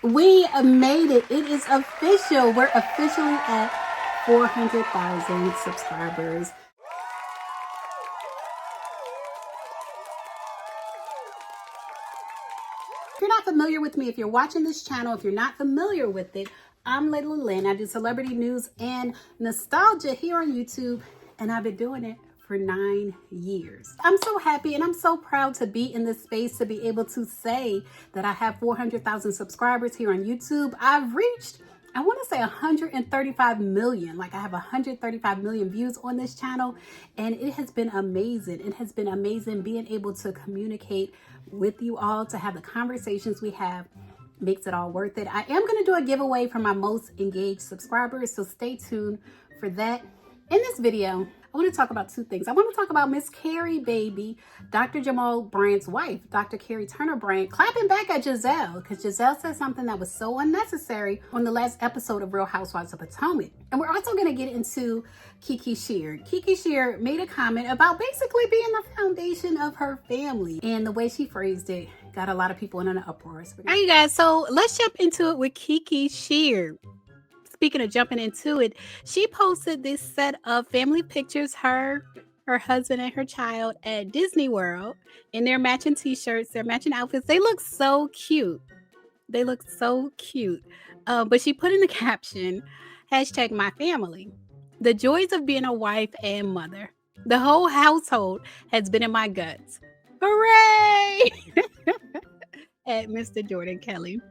We made it. It is official. We're officially at 400,000 subscribers. If you're not familiar with me, if you're watching this channel, if you're not familiar with it, I'm Lady Lynn. I do celebrity news and nostalgia here on YouTube, and I've been doing it for 9 years. I'm so happy and I'm so proud to be in this space, to be able to say that I have 400,000 subscribers here on YouTube. I've reached, I want to say 135 million. Like, I have 135 million views on this channel, and it has been amazing. It has been amazing being able to communicate with you all, to have the conversations we have. Makes it all worth it. I am going to do a giveaway for my most engaged subscribers, so stay tuned for that. In this video, I want to talk about two things. I want to talk about Miss Karri, baby, Dr. Jamal Bryant's wife, Dr. Karri Turner Bryant, clapping back at Giselle, because Giselle said something that was so unnecessary on the last episode of Real Housewives of Potomac. And we're also going to get into KiKi Sheard. KiKi Sheard made a comment about basically being the foundation of her family, and the way she phrased it got a lot of people in an uproar. All right, you guys, so let's jump into it with KiKi Sheard. Speaking of jumping into it, she posted this set of family pictures, her husband and her child at Disney World in their matching t-shirts, their matching outfits. They look so cute. They look so cute. But she put in the caption, #myfamily. The joys of being a wife and mother. The whole household has been in my guts. Hooray! At Mr. Jordan Kelly.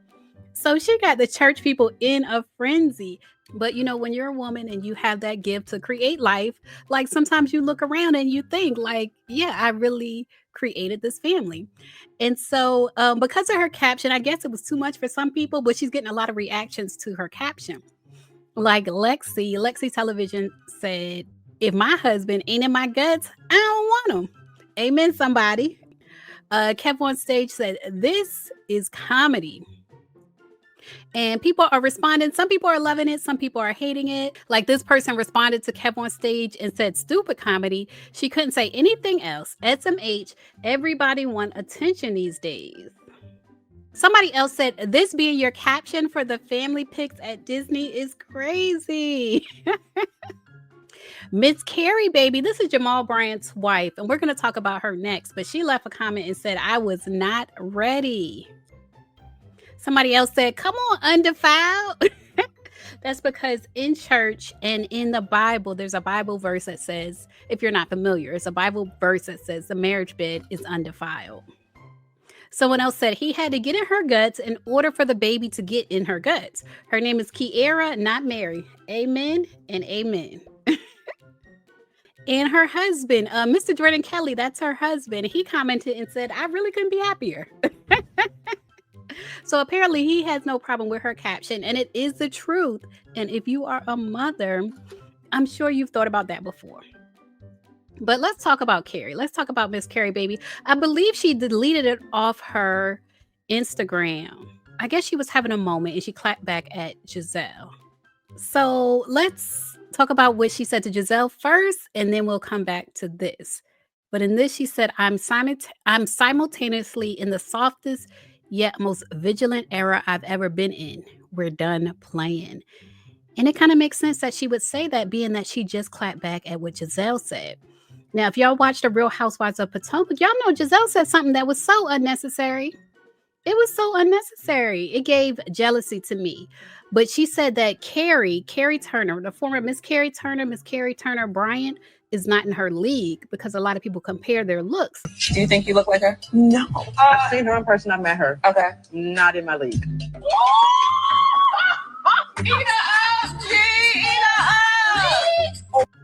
So she got the church people in a frenzy. But you know, when you're a woman and you have that gift to create life, like, sometimes you look around and you think like, yeah, I really created this family. And so because of her caption, I guess it was too much for some people, but she's getting a lot of reactions to her caption. Like Lexi Television said, if my husband ain't in my guts, I don't want him. Amen, somebody. Kev on Stage said, this is comedy. And people are responding. Some people are loving it. Some people are hating it. Like, this person responded to Kev on Stage and said, stupid comedy. She couldn't say anything else. SMH, everybody want attention these days. Somebody else said, this being your caption for the family pics at Disney is crazy. Miss Karri, baby, this is Jamal Bryant's wife, and we're going to talk about her next. But she left a comment and said, I was not ready. Somebody else said, come on, undefiled. That's because in church and in the Bible, there's a Bible verse that says, if you're not familiar, it's a Bible verse that says the marriage bed is undefiled. Someone else said he had to get in her guts in order for the baby to get in her guts. Her name is Kierra, not Mary. Amen and amen. And her husband, Mr. Jordan Kelly, that's her husband. He commented and said, I really couldn't be happier. So apparently he has no problem with her caption, and it is the truth. And if you are a mother, I'm sure you've thought about that before. But let's talk about Karri. Let's talk about Miss Karri, baby. I believe she deleted it off her Instagram. I guess she was having a moment and she clapped back at Giselle. So let's talk about what she said to Giselle first, and then we'll come back to this. But in this, she said, I'm simultaneously in the softest yet most vigilant era I've ever been in. We're done playing. And it kind of makes sense that she would say that, being that she just clapped back at what Giselle said. Now, if y'all watched the Real Housewives of Potomac, y'all know Giselle said something that was so unnecessary. It was so unnecessary. It gave jealousy to me. But she said that Karri Turner, the former Miss Karri Turner Bryant, is not in her league because a lot of people compare their looks. Do you think you look like her? No. I've seen her in person. I met her. Okay. Not in my league.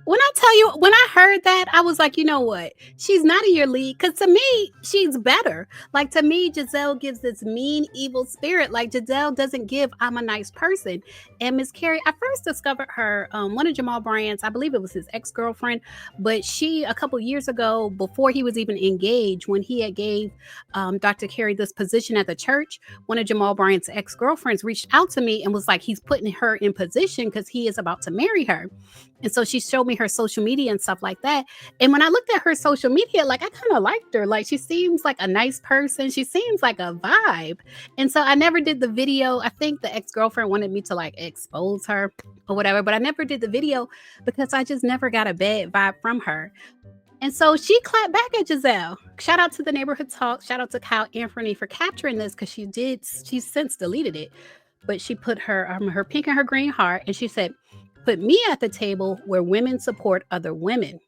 When I tell you, when I heard that, I was like, you know what? She's not in your league. Because to me, she's better. Like, to me, Giselle gives this mean, evil spirit. Like, Giselle doesn't give, I'm a nice person. And Miss Karri, I first discovered her, one of Jamal Bryant's, I believe it was his ex-girlfriend. But she, a couple years ago, before he was even engaged, when he had gave Dr. Karri this position at the church, one of Jamal Bryant's ex-girlfriends reached out to me and was like, he's putting her in position because he is about to marry her. And so she showed me me her social media and stuff like that. And when I looked at her social media, like I kind of liked her. Like she seems like a nice person. She seems like a vibe. And so I never did the video. I think the ex-girlfriend wanted me to like expose her or whatever, but I never did the video because I just never got a bad vibe from her. And so she clapped back at Giselle. Shout out to the Neighborhood Talk. Shout out to Kyle Anthony for capturing this because she's since deleted it. But she put her pink and her green heart and she said, put me at the table where women support other women,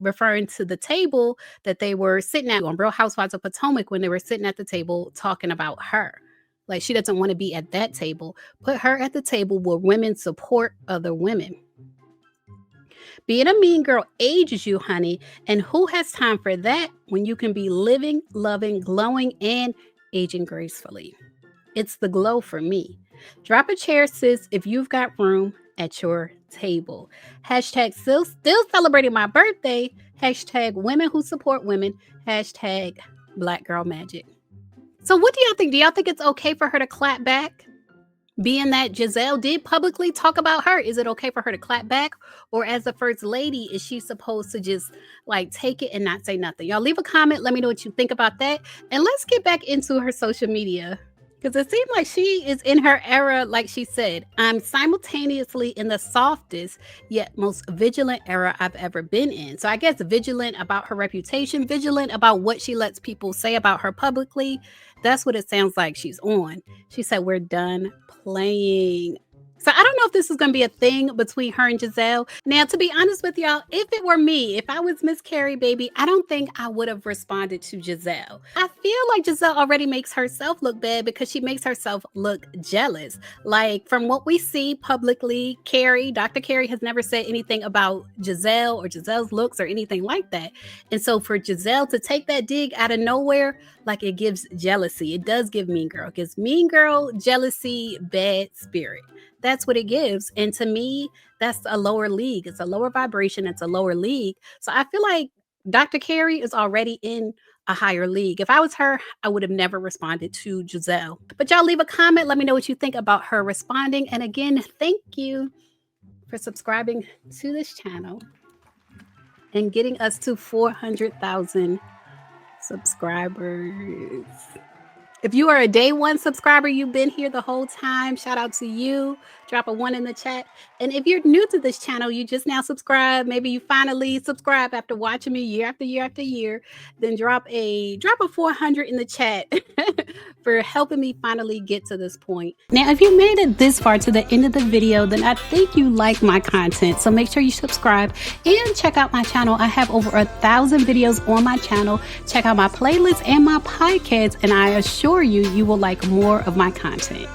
referring to the table that they were sitting at on Real Housewives of Potomac when they were sitting at the table talking about her. Like she doesn't want to be at that table. Put her at the table where women support other women. Being a mean girl ages you, honey. And who has time for that when you can be living, loving, glowing, and aging gracefully? It's the glow for me. Drop a chair, sis, if you've got room at your table. Hashtag still celebrating my birthday. Hashtag women who support women. Hashtag Black Girl Magic. So what do y'all think? Do y'all think it's okay for her to clap back? Being that Giselle did publicly talk about her, is it okay for her to clap back? Or as the first lady, is she supposed to just like take it and not say nothing? Y'all leave a comment. Let me know what you think about that. And let's get back into her social media. Because it seemed like she is in her era, like she said, I'm simultaneously in the softest yet most vigilant era I've ever been in. So I guess vigilant about her reputation, vigilant about what she lets people say about her publicly. That's what it sounds like she's on. She said, we're done playing. So I don't know if this is going to be a thing between her and Giselle. Now, to be honest with y'all, if it were me, if I was Miss Karri, baby, I don't think I would have responded to Giselle. I feel like Giselle already makes herself look bad because she makes herself look jealous. Like from what we see publicly, Dr. Karri has never said anything about Giselle or Giselle's looks or anything like that. And so for Giselle to take that dig out of nowhere, like it gives jealousy. It does give mean girl. It gives mean girl, jealousy, bad spirit. That's what it gives. And to me, that's a lower league. It's a lower vibration. It's a lower league. So I feel like Dr. Karri is already in a higher league. If I was her, I would have never responded to Giselle. But y'all leave a comment. Let me know what you think about her responding. And again, thank you for subscribing to this channel and getting us to 400,000 subscribers. If you are a day one subscriber, you've been here the whole time, shout out to you. Drop a 1 in the chat. And if you're new to this channel, you just now subscribe, maybe you finally subscribe after watching me year after year after year, then drop a 400 in the chat for helping me finally get to this point. Now, if you made it this far to the end of the video, then I think you like my content. So make sure you subscribe and check out my channel. I have over 1,000 videos on my channel. Check out my playlist and my podcast, and I assure you, you will like more of my content.